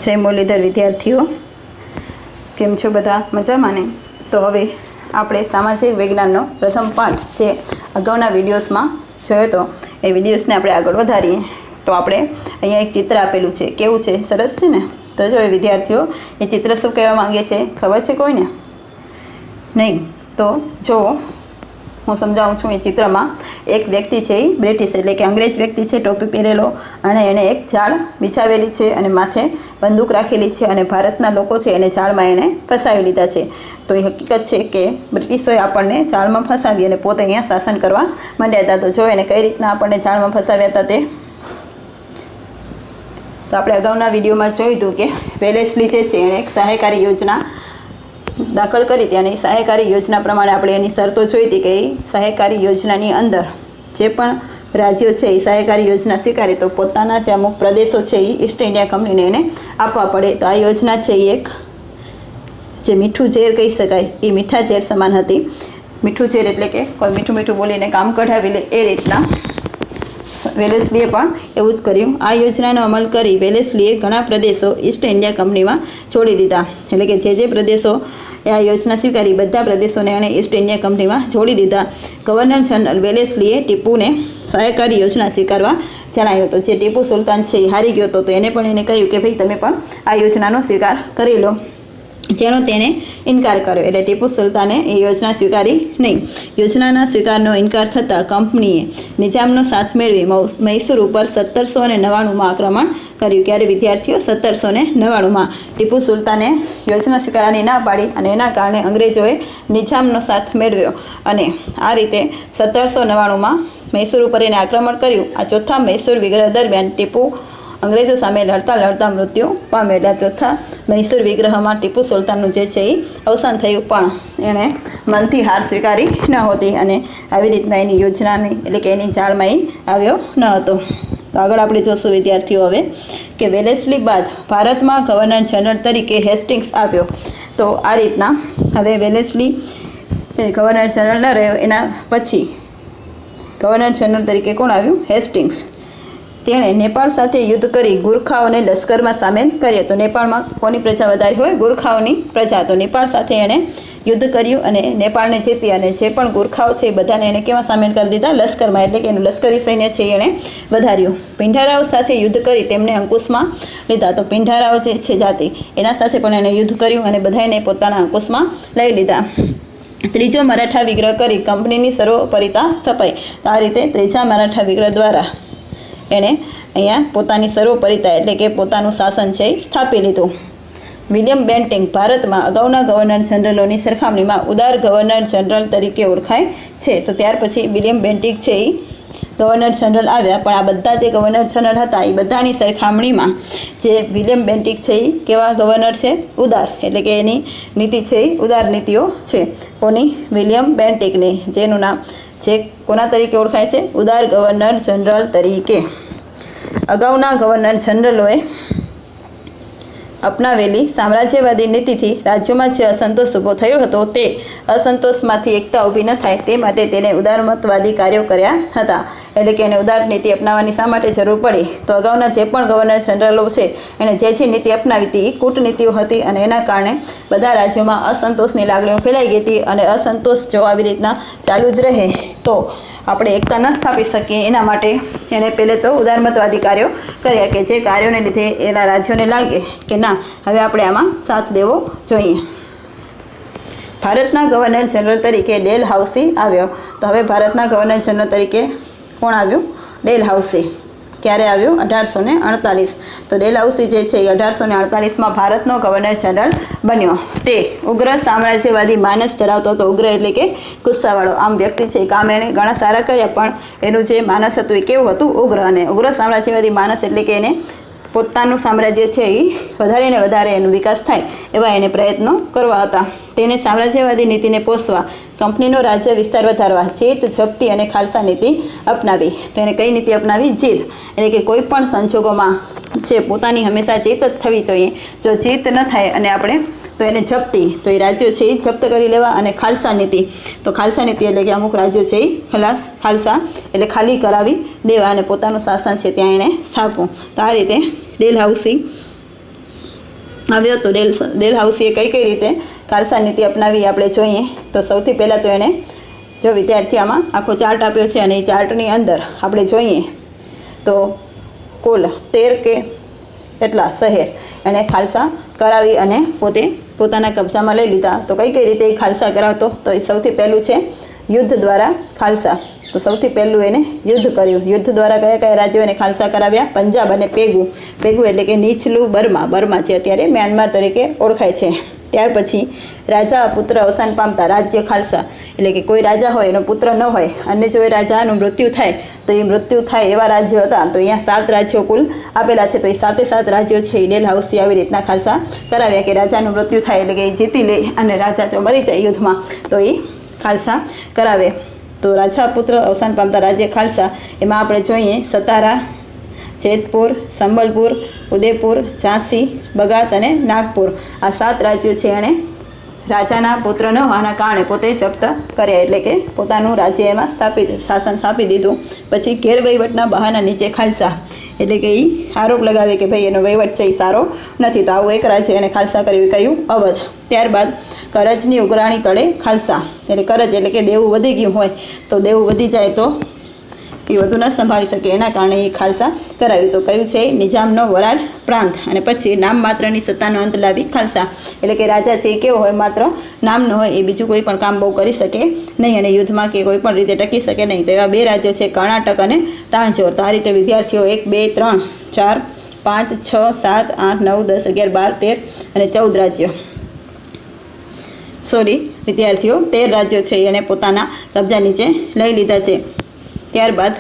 जय मुरलीधर विद्यार्थीओ, केम छो बधा मजामां ने? तो हवे आपणे सामाजिक विज्ञाननो प्रथम पाठ जे अगाउना विडियोसमां जोयो तो ए विडियोसने आपणे आगळ वधारीए। तो आपणे अहींया एक चित्र आपेलुं छे, केवुं छे? सरस छे ने? तो जो विद्यार्थीओ ए चित्र शुं कहेवा मांगे छे खबर छे कोईने? नहीं? तो जो हूँ समझाऊँ छूँ। ए चित्र में एक व्यक्ति है ब्रिटिश एटले के अंग्रेज व्यक्ति है, टोपी पहेरेलो अने एने एक झाड़ बिछावेली है अने माथे बंदूक राखेली है अने भारतना लोको छे एने झाड़ में एने फसावी लीधा छे। तो ये हकीकत है कि ब्रिटिशोए आपणे झाड़ में फसावी अने पोते अहींया शासन करवा मांड्या हता। तो जो एने कई रीतना आपणे झाड़ में फसाव्या हता ते तो आपणे अगाउना विडियोमां जोयुं हतुं के वेलेस्ली जे छे एणे एक सहायकारी योजना दाखल करी थी अने सहायकारी योजना प्रमाणे आपणे एनी शर्तो जोई थी कि सहायकारी योजनानी अंदर जे पण राज्यों छे ए सहायकारी योजना स्वीकारे तो पोताना जे अमुक प्रदेशों छे ईस्ट इंडिया कंपनीने एने आपवा पड़े। तो आ योजना छे एक जे मीठुं झेर कही शकाय, ए मीठा झेर समान हती। मीठुं झेर एटले के कोई मीठुं मीठुं बोलीने काम कढावी ले ए रीतना वेलेस्लीए पण एवुं ज कर्युं। आ योजनानो अमल करी वेलेस्लीए घणा प्रदेशों ईस्ट इंडिया कंपनीमां छोड़ी दीधा। एटले के जे प्रदेशों आ योजना स्वीकारी बधा प्रदेशों ने एणे ईस्ट इंडिया कंपनीमां छोड़ी दीधा। गवर्नर जनरल वेलेस्लीए टीपूने सहायकारी योजना स्वीकारवा जणाव्युं। तो जे टीपू सुल्तान छे हारी गयो तो एने पण एने कह्युं के भाई तमे पण आ योजनानो स्वीकार करी लो, जेनो तेने इनकार कर्यो। एटले टीपू सुल्ताने ए योजना स्वीकारी नहीं। योजनाना स्वीकारनो इनकार थता कंपनीए निजामनो साथ मेळवी मैसूर पर 1799 में आक्रमण कर्युं। क्यारे विद्यार्थीओ? 1799 में टीपू सुल्ताने योजना स्वीकारवानी ना पाड़ी अने एना कारणे अंग्रेजोए निजामनो साथ मेळव्यो अने आ रीते 1799 में मैसूर पर एने आक्रमण कर्युं। आ चौथा मैसूर विग्रह दरमियान टीपू अंग्रेजों सामे लड़ता लड़ता मृत्यु पाम्यो। चौथा मैसूर विग्रह में टीपू सुल्तानનું જે છે અવસાન થયું, પણ એણે મનથી હાર સ્વીકારી ન હતી અને આવી રીતના એની યોજનાની એટલે કે એની જાળમાં આવ્યો ન હતો। તો આગળ આપણે જોશું વિદ્યાર્થીઓ હવે કે વેલેસ્લી બાદ ભારતમાં ગવર્નર જનરલ તરીકે હેસ્ટિંગ્સ આવ્યો। તો આ રીતના હવે વેલેસ્લી ગવર્નર જનરલ ન રહ્યો, એના પછી ગવર્નર જનરલ તરીકે કોણ આવ્યું? હેસ્ટિંગ્સ। તેણે નેપાળ સાથે યુદ્ધ કરી ગુરખાઓને લશ્કરમાં સામેલ કર્યા। તો નેપાળમાં કોની પ્રજા વધારે હોય? ગુરખાઓની પ્રજા। તો નેપાળ સાથે એણે યુદ્ધ કર્યું અને નેપાળને જીતી અને જે પણ ગુરખાઓ છે એ બધાને એણે કેવા સામેલ કરી દીધા? લશ્કરમાં, એટલે કે એનું લશ્કરી સૈન્ય છે એણે વધાર્યું। પિંઢારાઓ સાથે યુદ્ધ કરી તેમને અંકુશમાં લીધા। તો પિંઢારાઓ જે છે જાતિ એના સાથે પણ એણે યુદ્ધ કર્યું અને બધાને પોતાના અંકુશમાં લઈ લીધા। ત્રીજો મરાઠા વિગ્રહ કરી કંપનીની સર્વોપરિતા છપાઈ। તો આ રીતે ત્રીજા મરાઠા વિગ્રહ દ્વારા एने अहींया पोतानी सर्वोपरिता एटले के पोतानुं शासन छे स्थापी लीधुं। विलियम बेंटिंग भारत में अगाउना गवर्नर जनरलोनी सरखामणीमां उदार गवर्नर जनरल तरीके ओळखाय छे। तो त्यार पछी विलियम बेंटिंग छे गवर्नर जनरल आव्या, पण आ बधा जे गवर्नर जनरल हता ए बधानी सरखामणीमां जे विलियम बेंटिंग छे केवा गवर्नर छे? उदार, एटले के एनी नीति छे उदार नीतिओ छे। कोनी? विलियम बेंटिंगनी, जेनुं नाम जे कोना तरीके ओळखाय छे? उदार गवर्नर जनरल तरीके। अगाउना गवर्नर जनरलोए अपनावेली साम्राज्यवादी नीतिथी राज्योमां जे असंतोष ऊभो थयो हतो ते असंतोषमांथी एकता ऊभी न थाय ते माटे तेने उदारमतवादी कार्यो कर्या हता। एटले के एने उदार नीति अपनाववानी शा माटे जरूर पड़ी? तो अगाउना जे पण गवर्नर जनरलो छे एने जे नीति अपनावी हती ए कूटनीतिओ हती अने एना कारणे बधा राज्योमां असंतोषनी लागणीओ फैलाई गई हती अने असंतोष जो आवी रीतना चालू ज रहे तो આપણે એકતા ન સ્થાપી શકીએ, એના માટે એણે પહેલે તો ઉદારમતવાદી કાર્યો કર્યા કે જે કાર્યોને લીધે એના રાજ્યોને લાગે કે ના હવે આપણે આમાં સાથ દેવો જોઈએ। ભારતના ગવર્નર જનરલ તરીકે ડેલહાઉસી આવ્યો। તો હવે ભારતના ગવર્નર જનરલ તરીકે કોણ આવ્યું? ડેલહાઉસી। ક્યારે આવ્યું? 1848। તો ડેલહાઉસી જે છે એ 1848 ભારતનો ગવર્નર જનરલ બન્યો। તે ઉગ્ર સામ્રાજ્યવાદી માનસ ધરાવતો હતો। ઉગ્ર એટલે કે ગુસ્સાવાળો આમ વ્યક્તિ છે, કામ એણે ઘણા સારા કર્યા પણ એનું જે માનસ હતું એ કેવું હતું? ઉગ્ર। અને ઉગ્ર સામ્રાજ્યવાદી માનસ એટલે કે એને પોતાનું સામ્રાજ્ય છે એ વધારે ને વધારે એનો વિકાસ થાય એવા એને પ્રયત્નો કરવા હતા। તેને સામ્રાજ્યવાદી નીતિને પોષવા કંપનીનો રાજ્ય વિસ્તાર વધારવા જીત, જપ્તી અને ખાલસા નીતિ અપનાવી। તેને કઈ નીતિ અપનાવી? જીત, એટલે કે કોઈ પણ સંજોગોમાં જે પોતાની હંમેશા જીત જ થવી જોઈએ। જો જીત ન થાય અને આપણે તો એને જપ્તી, તો એ રાજ્યો છે એ જપ્ત કરી લેવા। અને ખાલસા નીતિ, તો ખાલસા નીતિ એટલે કે અમુક રાજ્યો છે એ ખાલસા એટલે ખાલી કરાવી દેવા અને પોતાનું શાસન છે ત્યાં એને સ્થાપવું। તો આ રીતે ડેલહાઉસી આવ્યો હતો ડેલહાઉસીએ કઈ રીતે ખાલસા નીતિ અપનાવી આપણે જોઈએ તો સૌથી પહેલાં તો એણે જો વિદ્યાર્થી આમાં આખો ચાર્ટ આપ્યો છે અને એ ચાર્ટની અંદર આપણે જોઈએ તો કુલ 13 કે એટલા શહેર એણે ખાલસા કરાવી અને પોતાના કબજામાં લઈ લીધા. તો કઈ રીતે એ ખાલસા કરાવતો તો એ સૌથી પહેલું છે યુદ્ધ દ્વારા ખાલસા. તો સૌથી પહેલું એને યુદ્ધ કર્યું. યુદ્ધ દ્વારા કયા રાજ્યો એને ખાલસા કરાવ્યા? પંજાબ અને પેગુ એટલે કે નીચલું બર્મા જે અત્યારે મ્યાનમાર તરીકે ઓળખાય છે. ત્યાર પછી રાજા પુત્ર અવસાન પામતા રાજ્ય ખાલસા એટલે કે કોઈ રાજા હોય એનો પુત્ર ન હોય અને જો એ રાજાનું મૃત્યુ થાય તો એ મૃત્યુ થાય એવા રાજ્યો હતા. તો અહીંયા 7 રાજ્યો કુલ આપેલા છે. તો એ 7 રાજ્યો છે એ ડેલહાઉસી આવી રીતના ખાલસા કરાવ્યા કે રાજાનું મૃત્યુ થાય એટલે કે એ જીતી લે અને રાજા જો મરી જાય યુદ્ધમાં તો એ ખાલસા કરાવે. તો રાજા પુત્ર અવસાન પામતા રાજ્ય ખાલસા એમાં આપણે જોઈએ સતારા, જેતપુર, સંબલપુર, ઉદયપુર, ઝાંસી, બગાત અને નાગપુર. આ 7 રાજ્યો છે એણે રાજાના પુત્ર ન હોવાના કારણે પોતે જપ્ત કર્યા એટલે કે પોતાનું રાજ્ય એમાં શાસન સ્થાપી દીધું. પછી ગેરવહીવટના બહાના નીચે ખાલસા એટલે કે એ આરોપ લગાવે કે ભાઈ એનો વહીવટ છે એ સારો નથી. તો આવું એક રાજ્ય એને ખાલસા કર્યું, કયું? અવધ. ત્યારબાદ કરજની ઉઘરાણી તળે ખાલસા એટલે કરજ એટલે કે દેવું વધી ગયું હોય તો દેવું વધી જાય તો એ વધુ ન સંભાળી શકે એના કારણે એ ખાલસા કરાવી. તો કયું છે? નિજામનો વરાડ પ્રાંત. અને પછી નામ માત્રની સત્તાનો અંત લાવી ખાલસા એટલે કે રાજા છે એ કેવો હોય? માત્ર નામનો હોય, એ બીજું કોઈ પણ કામ બહુ કરી શકે નહીં અને યુદ્ધમાં કે કોઈ પણ રીતે ટકી શકે નહીં. તો એવા 2 રાજ્યો છે કર્ણાટક અને તાંજોર. તો આ રીતે વિદ્યાર્થીઓ 1, 2, 3, 4, 5, 6, 7, 8, 9, 10, 11, 12, 13 અને 14 રાજ્યો વિદ્યાર્થીઓ 13 રાજ્યો છે એણે પોતાના કબજા નીચે લઈ લીધા છે. ત્યારબાદ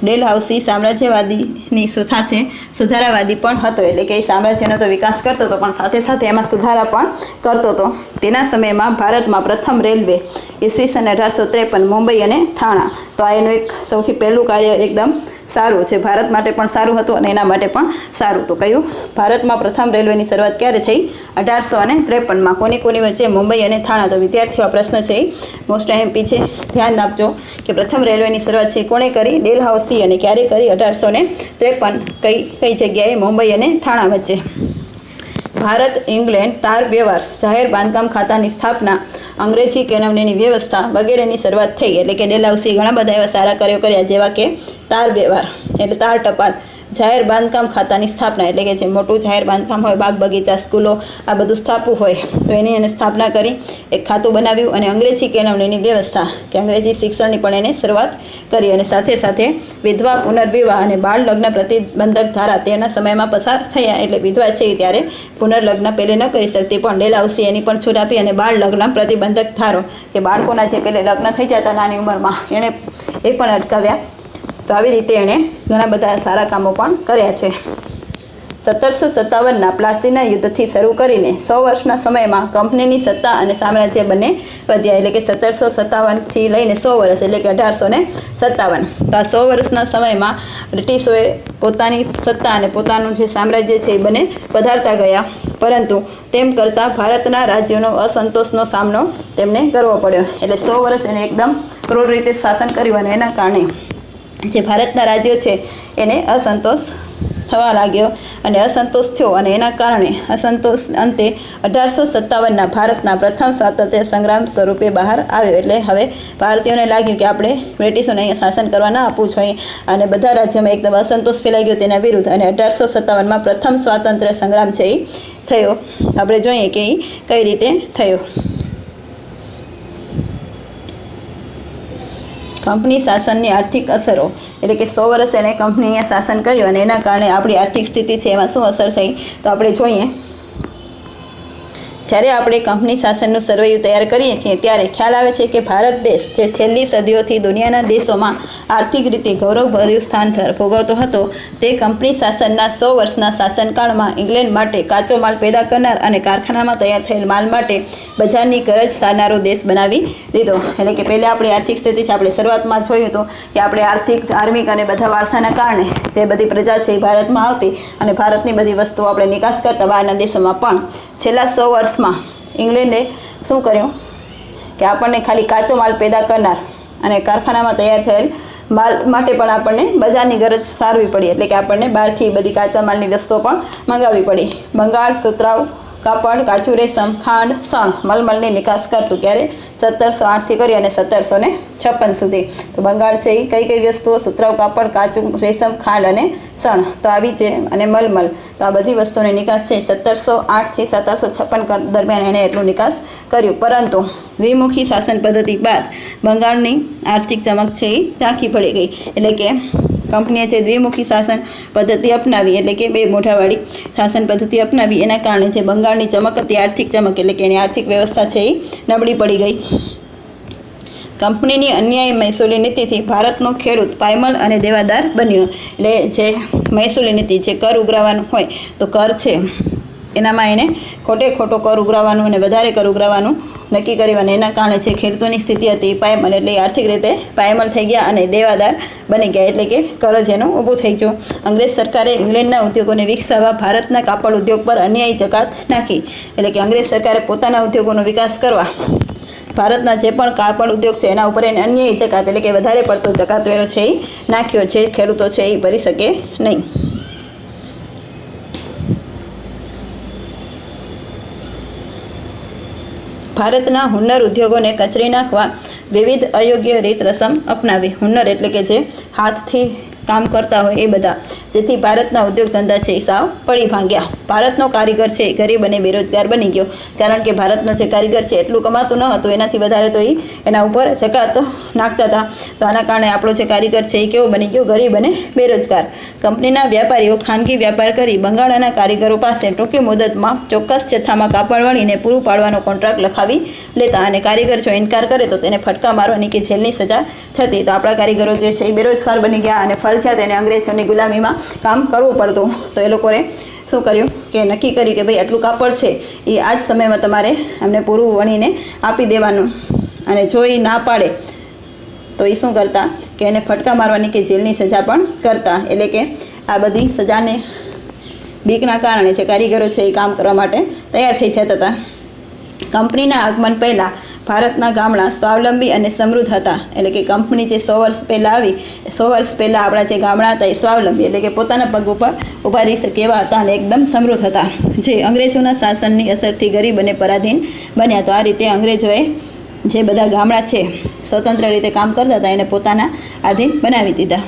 ડેલહાઉસી સામ્રાજ્યવાદીની સાથે સુધારાવાદી પણ હતો એટલે કે સામ્રાજ્યનો તો વિકાસ કરતો હતો પણ સાથે સાથે એમાં સુધારા પણ કરતો હતો. તેના સમયમાં ભારતમાં પ્રથમ રેલવે ઈસવીસન 1853 મુંબઈ અને થાણા. તો આ એનું એક સૌથી પહેલું કાર્ય એકદમ સારું છે. ભારત માટે પણ સારું હતું અને એના માટે પણ સારું. તો કયું? ભારતમાં પ્રથમ રેલવેની શરૂઆત ક્યારે થઈ? 1853માં. કોની વચ્ચે? મુંબઈ અને થાણા. તો વિદ્યાર્થીઓ આ પ્રશ્ન છે એ મોસ્ટ એમપી છે, ધ્યાન આપજો કે પ્રથમ રેલવેની શરૂઆત છે કોણે કરી? ડેલહાઉસી. અને ક્યારે કરી? 1853. કઈ જગ્યાએ? મુંબઈ અને થાણા વચ્ચે. ભારત ઇંગ્લેન્ડ તાર વ્યવહાર, જાહેર બાંધકામ ખાતાની સ્થાપના, અંગ્રેજી કેળવણીની વ્યવસ્થા વગેરેની શરૂઆત થઈ. એટલે કે ડેલહાઉસી ઘણા બધા એવા સારા કાર્યો કર્યા જેવા કે તાર વ્યવહાર એટલે તાર ટપાલ, જાહેર બાંધકામ ખાતાની સ્થાપના એટલે કે જે મોટું જાહેર બાંધકામ હોય, બાગ બગીચા, સ્કૂલો આ બધું સ્થાપવું હોય તો એની એને સ્થાપના કરી, એક ખાતું બનાવ્યું. અને અંગ્રેજી કેળવણીની વ્યવસ્થા કે અંગ્રેજી શિક્ષણની પણ એને શરૂઆત કરી. અને સાથે સાથે વિધવા પુનર્વિવાહ અને બાળ લગ્ન પ્રતિબંધક ધારા તેના સમયમાં પસાર થયા. એટલે વિધવા છે ત્યારે પુનર્લગ્ન પહેલે ન કરી શકતી પણ ડેલહાઉસી એની પણ છૂટ આપી અને બાળ લગ્ન પ્રતિબંધક ધારો કે બાળકોના જે પહેલે લગ્ન થઈ જતા નાની ઉંમરમાં એણે એ પણ અટકાવ્યા. તો આવી રીતે એણે ઘણા બધા સારા કામો પણ કર્યા છે. 1757ના પ્લાસીના યુદ્ધથી શરૂ કરીને 100 વર્ષના સમયમાં કંપનીની સત્તા અને સામ્રાજ્ય બંને વધ્યા. એટલે કે 1757થી લઈને 100 વર્ષ એટલે કે 1857. તો આ 100 વર્ષના સમયમાં બ્રિટિશોએ પોતાની સત્તા અને પોતાનું જે સામ્રાજ્ય છે એ બંને વધારતા ગયા. પરંતુ તેમ કરતાં ભારતના રાજ્યોનો અસંતોષનો સામનો તેમને કરવો પડ્યો. એટલે 100 વર્ષ એને એકદમ ક્રૂર રીતે શાસન કર્યું અને એના કારણે જે ભારતના રાજ્યો છે એને અસંતોષ થવા લાગ્યો અને અસંતોષ થયો અને એના કારણે અસંતોષ અંતે 1857ના ભારતના પ્રથમ સ્વાતંત્ર્ય સંગ્રામ સ્વરૂપે બહાર આવ્યો. એટલે હવે ભારતીયોને લાગ્યું કે આપણે બ્રિટિશોને અહીંયા શાસન કરવા ના આપવું જોઈએ અને બધા રાજ્યોમાં એકદમ અસંતોષ ફેલાઈ ગયો તેના વિરુદ્ધ. અને 1857માં પ્રથમ સ્વાતંત્ર્ય સંગ્રામ છે એ થયો. આપણે જોઈએ કે એ કઈ રીતે થયો. કંપની શાસનની આર્થિક અસરો એટલે કે 100 વર્ષ એને કંપનીએ શાસન કર્યું અને એના કારણે આપણી આર્થિક સ્થિતિ છે એમાં શું અસર થઈ તો આપણે જોઈએ. જ્યારે આપણે કંપની શાસનનું સરવૈયું તૈયાર કરીએ છીએ ત્યારે ખ્યાલ આવે છે કે ભારત દેશ જે છેલ્લી સદીઓથી દુનિયાના દેશોમાં આર્થિક રીતે ગૌરવભર્યું સ્થાન ભોગવતો હતો તે કંપની શાસનના 100 વર્ષના શાસનકાળમાં ઇંગ્લેન્ડ માટે કાચો માલ પેદા કરનાર અને કારખાનામાં તૈયાર થયેલ માલ માટે બજારની ગરજ સારનારો દેશ બનાવી દીધો. એટલે કે પહેલાં આપણી આર્થિક સ્થિતિ છે આપણે શરૂઆતમાં જોયું હતું કે આપણે આર્થિક, ધાર્મિક અને બધા વારસાના કારણે જે બધી પ્રજા છે એ ભારતમાં આવતી અને ભારતની બધી વસ્તુઓ આપણે નિકાસ કરતા બહારના દેશોમાં. પણ છેલ્લા 100 વર્ષમાં ઇંગ્લેન્ડે શું કર્યું કે આપણને ખાલી કાચો માલ પેદા કરનાર અને કારખાનામાં તૈયાર થયેલ માલ માટે પણ આપણને બજારની ગરજ સારવી પડી, એટલે કે આપણને બહારથી બધી કાચા માલની વસ્તુઓ પણ મંગાવવી પડી. બંગાળ સુતરાઉ કાપડ, કાચું રેશમ, ખાંડ, શણ, મલમલની નિકાસ કરતું. ક્યારે? 1708થી કરી અને 1756 સુધી. તો બંગાળ છે એ કઈ કઈ વસ્તુઓ? સુતરાઉ કાપડ, કાચું રેશમ, ખાંડ અને શણ તો આવી છે, અને મલમલ. તો આ બધી વસ્તુઓની નિકાસ છે 1708થી 1756 દરમિયાન એણે એટલું નિકાસ કર્યું. પરંતુ દ્વિમુખી શાસન પદ્ધતિ બાદ બંગાળની આર્થિક ચમક છે એ ઝાંખી પડી ગઈ. એટલે કે કંપનીએ છે દ્વિમુખી શાસન પદ્ધતિ અપનાવી, એટલે કે બે મોઢાવાળી શાસન પદ્ધતિ અપનાવી. એના કારણે છે બંગાળની ચમક હતી આર્થિક ચમક, એટલે કે એની આર્થિક વ્યવસ્થા છે એ નબળી પડી ગઈ. કંપનીની અન્યાયી મહેસૂલી નીતિથી ભારતનો ખેડૂત પાયમલ અને દેવાદાર બન્યો. એટલે જે મહેસૂલી નીતિ, જે કર ઉઘરાવવાનું હોય તો કર છે એનામાં એને ખોટો કર ઉઘરાવવાનું અને વધારે કર ઉઘરાવવાનું નક્કી કર્યું, અને એના કારણે જે ખેડૂતોની સ્થિતિ હતી પાયમલ, એટલે આર્થિક રીતે પાયમલ થઈ ગયા અને દેવાદાર બની ગયા, એટલે કે કરજ એનું ઊભું થઈ ગયું. અંગ્રેજ સરકારે ઇંગ્લેન્ડના ઉદ્યોગોને વિકસાવવા ભારતના કાપડ ઉદ્યોગ પર અન્યાયી જકાત નાખી. એટલે કે અંગ્રેજ સરકારે પોતાના ઉદ્યોગોનો વિકાસ કરવા ભારતના જે પણ કાપડ ઉદ્યોગ છે એના ઉપર એને અન્યાયી જકાત, એટલે કે વધારે પડતો જકાત વેરો છે એ નાખ્યો. જે ખેડૂતો છે એ ભરી શકે નહીં. ભારતના હુન્નર ઉદ્યોગોને કચરી નાખવા વિવિધ અયોગ્ય રીત રસમ અપનાવી. હુન્નર એટલે કે જે હાથથી કામ કરતા હોય એ બધા, જેથી ભારતના ઉદ્યોગ ધંધા છે એ સાવ પડી ભાંગ્યા. ભારતનો કારીગર છે એ ગરીબ અને બેરોજગાર બની ગયો, કારણ કે ભારતનો જે કારીગર છે એટલું કમાતું ન હતું, એનાથી વધારે તો એ એના ઉપર જકાત નાખતા હતા. તો આના કારણે આપણો જે કારીગર છે એ કેવો બની ગયો? ગરીબ અને બેરોજગાર. કંપનીના વ્યાપારીઓ ખાનગી વ્યાપાર કરી બંગાળના કારીગરો પાસે ટૂંકી મુદતમાં ચોક્કસ જથ્થામાં કાપડ વળીને પૂરું પાડવાનો કોન્ટ્રાક્ટ લખાવી લેતા, અને કારીગર જો ઇનકાર કરે તો તેને ફટકા મારવાની કે જેલની સજા થતી. તો આપણા કારીગરો જે છે એ બેરોજગાર બની ગયા અને ફરજિયાત એને અંગ્રેજોની ગુલામીમાં કામ કરવું પડતું. તો એ લોકોએ શું કર્યું કે નક્કી કર્યું કે ભાઈ આટલું કાપડ છે એ આ જ સમયમાં તમારે એમને પૂરું વણીને આપી દેવાનું, અને જો એ ના પાડે તો એ શું કરતા કે એને ફટકા મારવાની કે જેલની સજા પણ કરતા. એટલે કે આ બધી સજાને બીકના કારણે જે કારીગરો છે એ કામ કરવા માટે તૈયાર થઈ જતા હતા. કંપનીના આગમન પહેલાં ભારતના ગામડા સ્વાવલંબી અને સમૃદ્ધ હતા. એટલે કે કંપની જે 100 વર્ષ પહેલાં આવી, 100 વર્ષ પહેલાં આપણા જે ગામડા હતા એ સ્વાવલંબી, એટલે કે પોતાના પગ ઉપર ઊભા રહી શકે એવા હતા અને એકદમ સમૃદ્ધ હતા, જે અંગ્રેજોના શાસનની અસરથી ગરીબ અને પરાધીન બન્યા. તો આ રીતે અંગ્રેજોએ જે બધા ગામડા છે સ્વતંત્ર રીતે કામ કરતા હતા એને પોતાના આધીન બનાવી દીધા.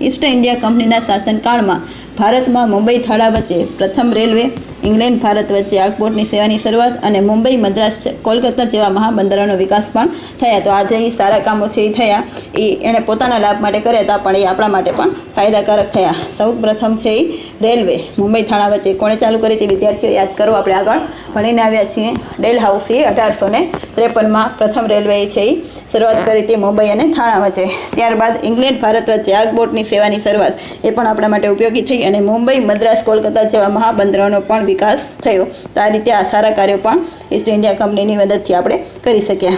ઈસ્ટ ઇન્ડિયા કંપનીના શાસનકાળમાં ભારતમાં મુંબઈ થાળા વચ્ચે પ્રથમ રેલવે, ઇંગ્લેન્ડ ભારત વચ્ચે આગબોટની સેવાની શરૂઆત અને મુંબઈ, મદ્રાસ, કોલકાતા જેવા મહાબંદરોનો વિકાસ પણ થયા. તો આજે એ સારા કામો છે એ થયા, એ એણે પોતાના લાભ માટે કર્યા હતા, પણ એ આપણા માટે પણ ફાયદાકારક થયા. સૌ પ્રથમ છે એ રેલવે મુંબઈ થાળા વચ્ચે કોણે ચાલુ કરી હતી? વિદ્યાર્થીઓ યાદ કરો, આપણે આગળ ભણીને આવ્યા છીએ. ડેલહાઉસીએ 1853માં પ્રથમ રેલવે છે એ શરૂઆત કરી હતી મુંબઈ અને થાણા વચ્ચે. ત્યારબાદ ઇંગ્લેન્ડ ભારત વચ્ચે આગબોટની સેવાની શરૂઆત, એ પણ આપણા માટે ઉપયોગી થઈ, અને મુંબઈ, મદ્રાસ, કોલકાતા જેવા મહાબંદરોનો પણ વિકાસ થયો. તો આ રીતે આ સારા કાર્યો પણ ઈસ્ટ ઇન્ડિયા કંપનીની મદદથી આપણે કરી શક્યા.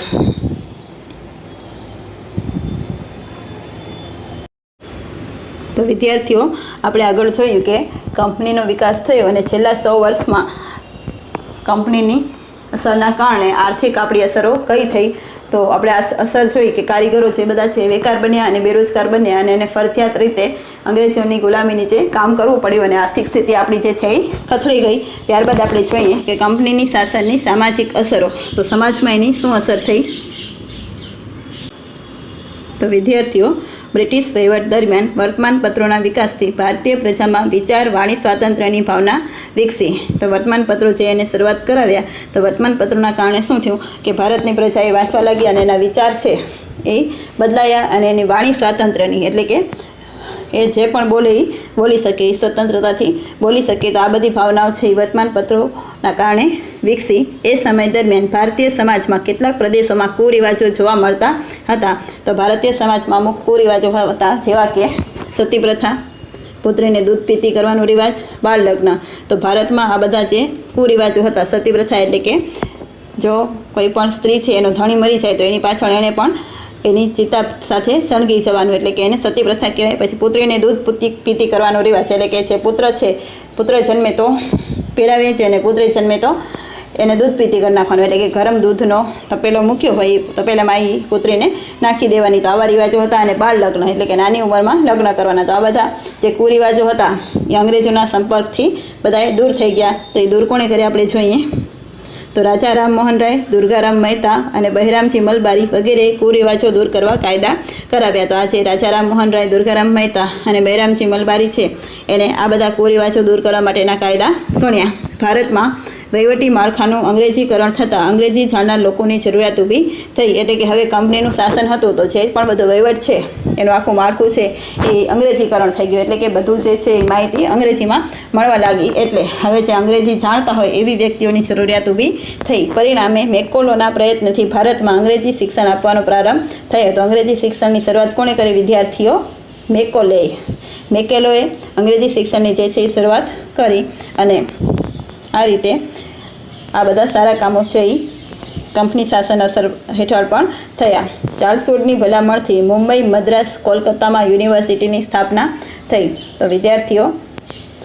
તો વિદ્યાર્થીઓ, આપણે આગળ જોયું કે કંપનીનો વિકાસ થયો અને છેલ્લા 100 વર્ષમાં કંપનીની અસરના કારણે આર્થિક આપણી અસરો કઈ થઈ. તો આપણે આ અસર જોઈ કે કારીગરો જે બધા છે બેકાર બન્યા અને બેરોજગાર બન્યા, અને એને ફરજિયાત રીતે અંગ્રેજોની ગુલામી નીચે કામ કરવું પડ્યું, અને આર્થિક સ્થિતિ આપણી જે છે એ કથળી ગઈ. ત્યારબાદ આપણે જોઈએ કે કંપનીની શાસનની સામાજિક અસરો. તો સમાજમાં એની શું અસર થઈ? તો વિદ્યાર્થીઓ, બ્રિટિશ વહીવટ દરમિયાન વર્તમાનપત્રોના વિકાસથી ભારતીય પ્રજામાં વિચાર, વાણી સ્વાતંત્ર્યની ભાવના વિકસી. તો વર્તમાનપત્રો જે એને શરૂઆત કરાવ્યા, તો વર્તમાનપત્રોના કારણે શું થયું કે ભારતની પ્રજાએ વાંચવા લાગી અને એના વિચાર છે એ બદલાયા, અને એની વાણી સ્વાતંત્ર્યની, એટલે કે એ જે પણ બોલે એ બોલી શકે, એ સ્વતંત્રતાથી બોલી શકે. તો આ બધી ભાવનાઓ છે એ વર્તમાનપત્રોના કારણે વિકસી. એ સમય દરમિયાન ભારતીય સમાજમાં કેટલાક પ્રદેશોમાં કુરિવાજો જોવા મળતા હતા. તો ભારતીય સમાજમાં અમુક કુરિવાજો હતા, જેવા કે સતી પ્રથા, પુત્રીને દૂધ પીતી કરવાનો રિવાજ, બાળ લગ્ન. તો ભારતમાં આ બધા જે કુરિવાજો હતા, સતી પ્રથા એટલે કે જો કોઈ પણ સ્ત્રી છે એનો ધણી મરી જાય તો એની પાછળ એણે પણ એની ચિતા સાથે સળગી જવાનું, એટલે કે એને સતી પ્રથા કહેવાય. પછી પુત્રીને દૂધ પીતી કરવાનો રિવાજ, એટલે કે જે પુત્ર છે, પુત્ર જન્મે તો પીડાવીએ છીએ, અને પુત્રી જન્મે તો એને દૂધ પીતી કરી નાખવાનું, એટલે કે ગરમ દૂધનો તપેલો મૂક્યો હોય એ તપેલામાં એ પુત્રીને નાખી દેવાની. તો આવા રિવાજો હતા. અને બાળ લગ્ન એટલે કે નાની ઉંમરમાં લગ્ન કરવાના. તો આ બધા જે કુરિવાજો હતા એ અંગ્રેજોના સંપર્કથી બધાએ દૂર થઈ ગયા. તો એ દૂર કોણે કર્યા આપણે જોઈએ તો રાજા રામમોહન રાય, દુર્ગારામ મહેતા અને બહેરામજી મલબારી વગેરે કુરિવાજો દૂર કરવા કાયદા કરાવ્યા. તો આજે રાજા રામમોહન રાય, દુર્ગારામ મહેતા અને બહેરામજી મલબારી છે એને આ બધા કુરિવાજો દૂર કરવા માટેના કાયદા ઘડ્યા. ભારતમાં વહીવટી માળખાનું અંગ્રેજીકરણ થતાં અંગ્રેજી જાણનાર લોકોની જરૂરિયાત ઊભી થઈ. એટલે કે હવે કંપનીનું શાસન હતું તો જે પણ બધો વહીવટ છે એનું આખું માળખું છે એ અંગ્રેજીકરણ થઈ ગયું. એટલે કે બધું જે છે એ માહિતી અંગ્રેજીમાં મળવા લાગી. એટલે હવે જે અંગ્રેજી જાણતા હોય એવી વ્યક્તિઓની જરૂરિયાત ઊભી થઈ. પરિણામે મેકોલોના પ્રયત્નથી ભારતમાં અંગ્રેજી શિક્ષણ આપવાનો પ્રારંભ થયો. તો અંગ્રેજી શિક્ષણની શરૂઆત કોણે કરી? વિદ્યાર્થીઓ મેકેલોએ અંગ્રેજી શિક્ષણની જે છે એ શરૂઆત કરી. અને આ રીતે આ બધા સારા કામો છે એ કંપની શાસન અસર હેઠળ પણ થયા. ચાર્લ્સ વુડની ભલામણથી મુંબઈ, મદ્રાસ, કોલકાતામાં યુનિવર્સિટીની સ્થાપના થઈ. તો વિદ્યાર્થીઓ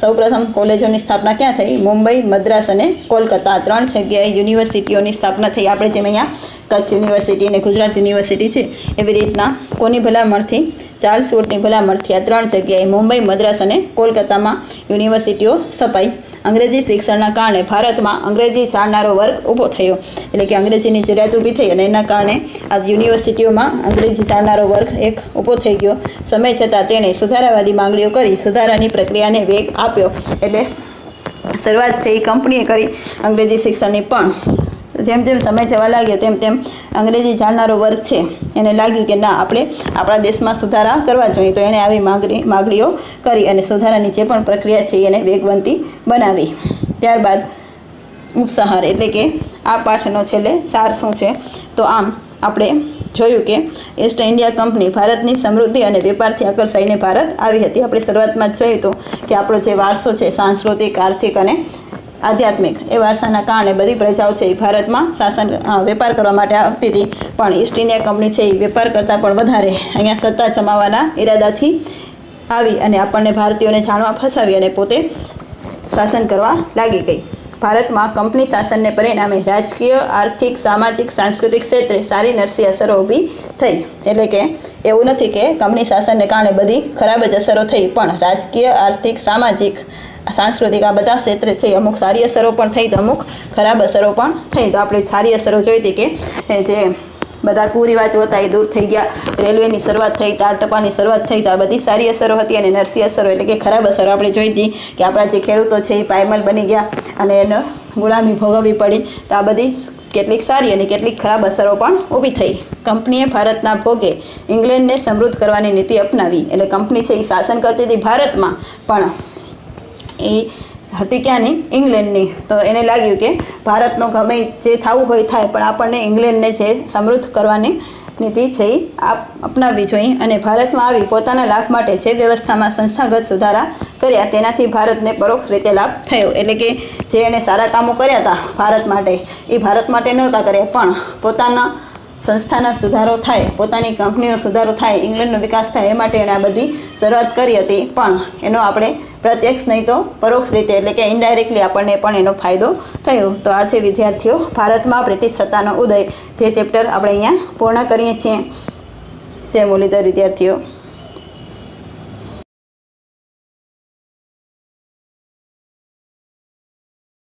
સૌપ્રથમ કોલેજોની સ્થાપના ક્યાં થઈ? મુંબઈ, મદ્રાસ અને કોલકાતા 3 જગ્યાએ યુનિવર્સિટીઓની સ્થાપના થઈ. આપણે જેમ અહીંયા કચ્છ યુનિવર્સિટી અને ગુજરાત યુનિવર્સિટી છે એવી રીતના કોની ભલામણથી? ચાર્લ્સ વુડની ભલામણથી આ 3 જગ્યાએ મુંબઈ, મદ્રાસ અને કોલકાતામાં યુનિવર્સિટીઓ સ્થપાઈ. અંગ્રેજી શિક્ષણના કારણે ભારતમાં અંગ્રેજી જાણનારો વર્ગ ઊભો થયો. એટલે કે અંગ્રેજીની જરૂરિયાત ઊભી થઈ અને એના કારણે આ યુનિવર્સિટીઓમાં અંગ્રેજી જાણનારો વર્ગ એક ઊભો થઈ ગયો. સમય છતાં તેણે સુધારાવાદી માંગણીઓ કરી સુધારાની પ્રક્રિયાને વેગ આપ્યો. એટલે શરૂઆત છે એ કંપનીએ કરી અંગ્રેજી શિક્ષણની, પણ જેમ જેમ સમય જવા લાગ્યો તેમ તેમ અંગ્રેજી જાણનારો વર્ગ છે એને લાગ્યું કે ના, આપણે આપણા દેશમાં સુધારા કરવા જોઈએ. તો એણે આવી માગણીઓ કરી અને સુધારાની જે પણ પ્રક્રિયા છે એને વેગવંતી બનાવી. ત્યારબાદ ઉપસંહાર એટલે કે આ પાઠનો છેલ્લે સાર શું છે? તો આમ આપણે જોયું કે ઈસ્ટ ઇન્ડિયા કંપની ભારતની સમૃદ્ધિ અને વેપારથી આકર્ષાઈને ભારત આવી હતી. આપણે શરૂઆતમાં જ જોયું હતું કે આપણો જે વારસો છે સાંસ્કૃતિક, આર્થિક અને આધ્યાત્મિક એ વારસાના કારણે બધી પ્રજાઓ છે એ ભારતમાં વેપાર કરવા માટે આવતી હતી. પણ ઈસ્ટ ઇન્ડિયા કંપની છે એ વેપાર કરતાં પણ વધારે અહીંયા સત્તા જમાવવાના ઈરાદાથી આવી અને આપણને ભારતીયોને જાણવા ફસાવી અને પોતે શાસન કરવા લાગી ગઈ. ભારતમાં કંપની શાસનને પરિણામે રાજકીય, આર્થિક, સામાજિક, સાંસ્કૃતિક ક્ષેત્રે સારી નરસી અસરો ઊભી થઈ. એટલે કે એવું નથી કે કંપની શાસનને કારણે બધી ખરાબ જ અસરો થઈ, પણ રાજકીય, આર્થિક, સામાજિક, સાંસ્કૃતિક આ બધા ક્ષેત્રે છે અમુક સારી અસરો પણ થઈ તો અમુક ખરાબ અસરો પણ થઈ. તો આપણે સારી અસરો જોઈ હતી કે જે બધા કુરિવાજો હતા એ દૂર થઈ ગયા, રેલવેની શરૂઆત થઈ, તાર ટપાલની શરૂઆત થઈ. તો આ બધી સારી અસરો હતી. અને નરસી અસરો એટલે કે ખરાબ અસરો આપણે જોઈ હતી કે આપણા જે ખેડૂતો છે એ પાયમાલ બની ગયા અને એને ગુલામી ભોગવવી પડી. તો આ બધી કેટલીક સારી અને કેટલીક ખરાબ અસરો પણ ઊભી થઈ. કંપનીએ ભારતના ભોગે ઇંગ્લેન્ડને સમૃદ્ધ કરવાની નીતિ અપનાવી. એટલે કંપની છે એ શાસન કરતી હતી ભારતમાં, પણ એ હતી ક્યાંની? ઇંગ્લેન્ડની. તો એને લાગ્યું કે ભારતનો ગમે જે થવું હોય થાય, પણ આપણને ઇંગ્લેન્ડને જે સમૃદ્ધ કરવાની નીતિ છે એ અપનાવવી જોઈએ. અને ભારતમાં આવી પોતાના લાભ માટે જે વ્યવસ્થામાં સંસ્થાગત સુધારા કર્યા તેનાથી ભારતને પરોક્ષ રીતે લાભ થયો. એટલે કે જે એણે સારા કામો કર્યા હતા ભારત માટે એ ભારત માટે નહોતા કર્યા, પણ પોતાના સંસ્થાનો સુધારો થાય, પોતાની કંપનીનો સુધારો થાય, ઇંગ્લેન્ડનો વિકાસ થાય એ માટે એણે આ બધી શરૂઆત કરી હતી. પણ એનો આપણે પ્રત્યક્ષ નહીં તો પરોક્ષ રીતે એટલે કે ઇનડાયરેક્ટલી આપણને પણ એનો ફાયદો થયો. તો આ છે વિદ્યાર્થીઓ ભારતમાં બ્રિટિશ સત્તાનો ઉદય, જે ચેપ્ટર આપણે અહીંયા પૂર્ણ કરીએ છીએ. જય મુરલીધર વિદ્યાર્થીઓ.